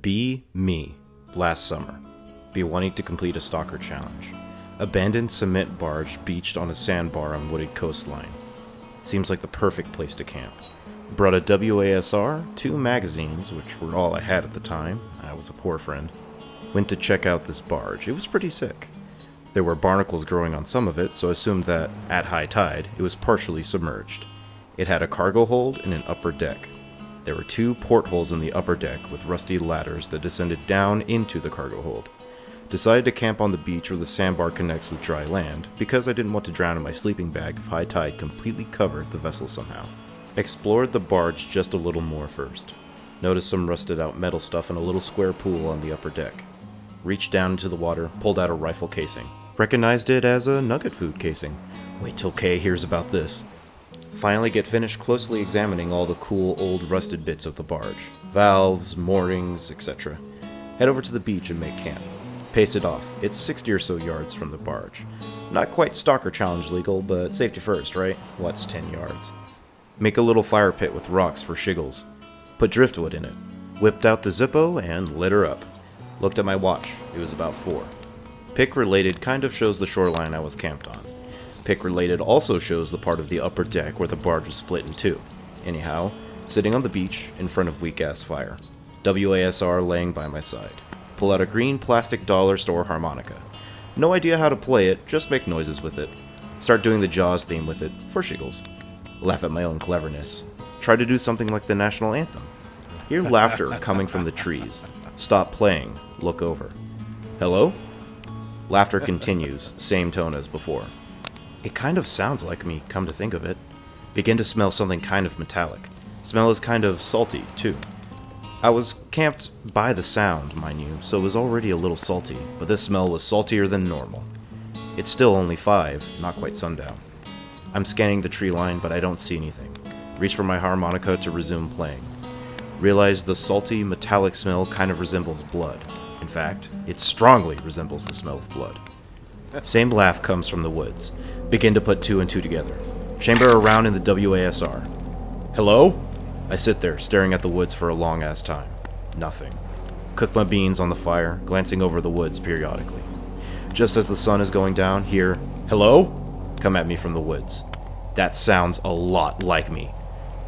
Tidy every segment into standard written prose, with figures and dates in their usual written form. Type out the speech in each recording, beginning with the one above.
Be me, last summer. Be wanting to complete a stalker challenge. Abandoned cement barge beached on a sandbar on wooded coastline. Seems like the perfect place to camp. Brought a WASR, 2 magazines, which were all I had at the time. I was a poor friend. Went to check out this barge. It was pretty sick. There were barnacles growing on some of it, so I assumed that, at high tide, it was partially submerged. It had a cargo hold and an upper deck. There were 2 portholes in the upper deck with rusty ladders that descended down into the cargo hold. Decided to camp on the beach where the sandbar connects with dry land, because I didn't want to drown in my sleeping bag if high tide completely covered the vessel somehow. Explored the barge just a little more first. Noticed some rusted out metal stuff in a little square pool on the upper deck. Reached down into the water, pulled out a rifle casing. Recognized it as a nugget food casing. Wait till Kay hears about this. Finally get finished closely examining all the cool old rusted bits of the barge. Valves, moorings, etc. Head over to the beach and make camp. Pace it off. It's 60 or so yards from the barge. Not quite stalker challenge legal, but safety first, right? What's 10 yards? Make a little fire pit with rocks for shiggles. Put driftwood in it. Whipped out the Zippo and lit her up. Looked at my watch. It was about 4. Pick related kind of shows the shoreline I was camped on. Pick related also shows the part of the upper deck where the barge was split in 2. Anyhow, sitting on the beach in front of weak ass fire. WASR laying by my side. Pull out a green plastic dollar store harmonica. No idea how to play it, just make noises with it. Start doing the Jaws theme with it, for shiggles. Laugh at my own cleverness. Try to do something like the national anthem. Hear laughter coming from the trees. Stop playing, look over. Hello? Laughter continues, same tone as before. It kind of sounds like me, come to think of it. Begin to smell something kind of metallic. Smell is kind of salty, too. I was camped by the sound, mind you, so it was already a little salty, but this smell was saltier than normal. It's still only 5, not quite sundown. I'm scanning the tree line, but I don't see anything. Reach for my harmonica to resume playing. Realize the salty, metallic smell kind of resembles blood. In fact, it strongly resembles the smell of blood. Same laugh comes from the woods. Begin to put 2 and 2 together. Chamber around in the WASR. Hello? I sit there, staring at the woods for a long-ass time. Nothing. Cook my beans on the fire, glancing over the woods periodically. Just as the sun is going down, hear, hello? Come at me from the woods. That sounds a lot like me.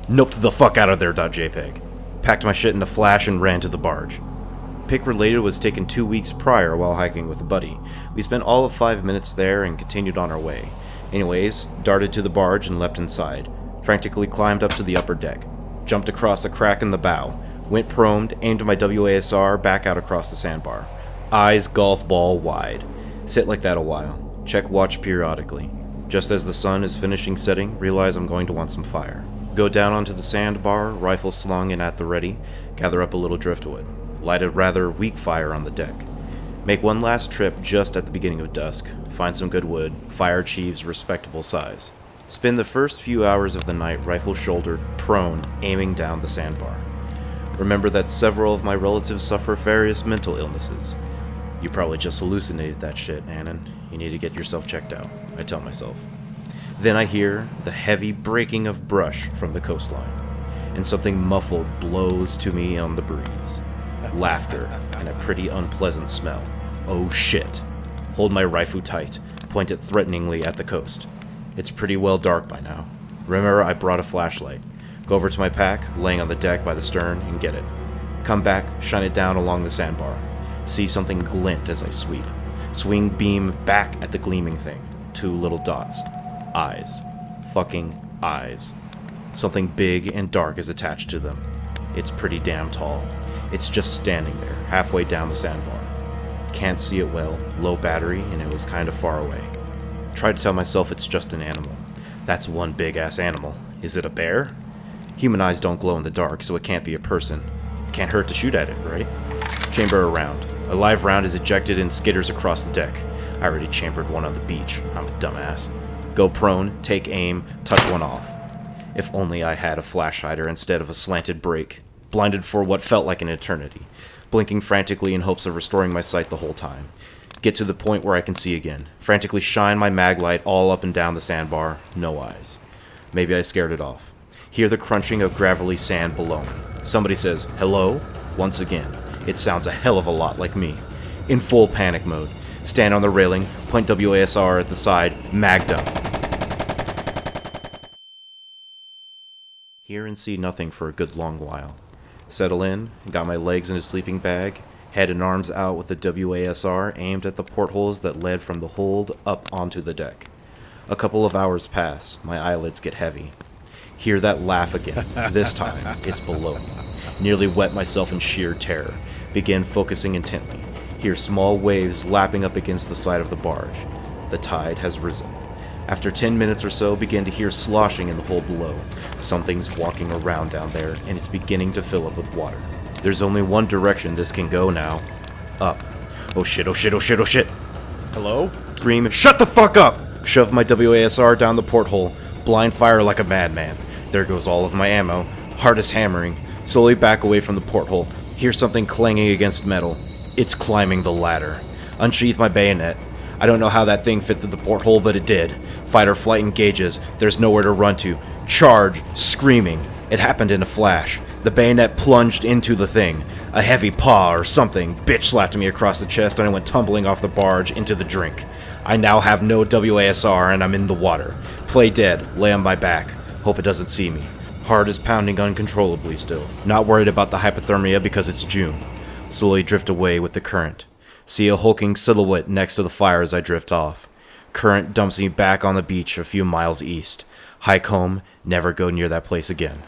Noped the fuck out of there, .jpg. Packed my shit in a flash and ran to the barge. Pick related was taken 2 weeks prior while hiking with a buddy. We spent all of 5 minutes there and continued on our way. Anyways, darted to the barge and leapt inside. Frantically climbed up to the upper deck. Jumped across a crack in the bow. Went prone, aimed my WASR back out across the sandbar. Eyes golf ball wide. Sit like that a while. Check watch periodically. Just as the sun is finishing setting, realize I'm going to want some fire. Go down onto the sandbar, rifle slung and at the ready, gather up a little driftwood. Light a rather weak fire on the deck. Make one last trip just at the beginning of dusk. Find some good wood. Fire achieves respectable size. Spend the first few hours of the night rifle shouldered, prone, aiming down the sandbar. Remember that several of my relatives suffer various mental illnesses. You probably just hallucinated that shit, Annan. You need to get yourself checked out, I tell myself. Then I hear the heavy breaking of brush from the coastline, and something muffled blows to me on the breeze. Laughter and a pretty unpleasant smell. Oh shit. Hold my rifle tight, point it threateningly at the coast. It's pretty well dark by now. Remember, I brought a flashlight. Go over to my pack, laying on the deck by the stern, and get it. Come back, shine it down along the sandbar. See something glint as I sweep. Swing beam back at the gleaming thing. 2 little dots. Eyes. Fucking eyes. Something big and dark is attached to them. It's pretty damn tall. It's just standing there, halfway down the sandbar. Can't see it well, low battery, and it was kind of far away. Try to tell myself it's just an animal. That's one big-ass animal. Is it a bear? Human eyes don't glow in the dark, so it can't be a person. Can't hurt to shoot at it, right? Chamber around. A live round is ejected and skitters across the deck. I already chambered one on the beach. I'm a dumbass. Go prone, take aim, touch one off. If only I had a flash hider instead of a slanted break. Blinded for what felt like an eternity. Blinking frantically in hopes of restoring my sight the whole time. Get to the point where I can see again. Frantically shine my mag light all up and down the sandbar. No eyes. Maybe I scared it off. Hear the crunching of gravelly sand below me. Somebody says, hello? Once again. It sounds a hell of a lot like me. In full panic mode. Stand on the railing, point WASR at the side, magged up. Hear and see nothing for a good long while. Settle in, got my legs in a sleeping bag, head and arms out with the WASR aimed at the portholes that led from the hold up onto the deck. A couple of hours pass, my eyelids get heavy. Hear that laugh again. This time, it's below me. Nearly wet myself in sheer terror. Begin focusing intently. Hear small waves lapping up against the side of the barge. The tide has risen. After 10 minutes or so, begin to hear sloshing in the hold below. Something's walking around down there, and it's beginning to fill up with water. There's only one direction this can go now. Up. Oh shit, oh shit, oh shit, oh shit. Hello? Scream, shut the fuck up! Shove my WASR down the porthole. Blind fire like a madman. There goes all of my ammo. Heart is hammering. Slowly back away from the porthole. Hear something clanging against metal. It's climbing the ladder. Unsheath my bayonet. I don't know how that thing fit through the porthole, but it did. Fight or flight engages. There's nowhere to run to. Charge. Screaming. It happened in a flash. The bayonet plunged into the thing. A heavy paw or something bitch slapped me across the chest and I went tumbling off the barge into the drink. I now have no WASR and I'm in the water. Play dead. Lay on my back. Hope it doesn't see me. Heart is pounding uncontrollably still. Not worried about the hypothermia because it's June. Slowly drift away with the current. See a hulking silhouette next to the fire as I drift off. Current dumps me back on the beach a few miles east. Hike home, never go near that place again.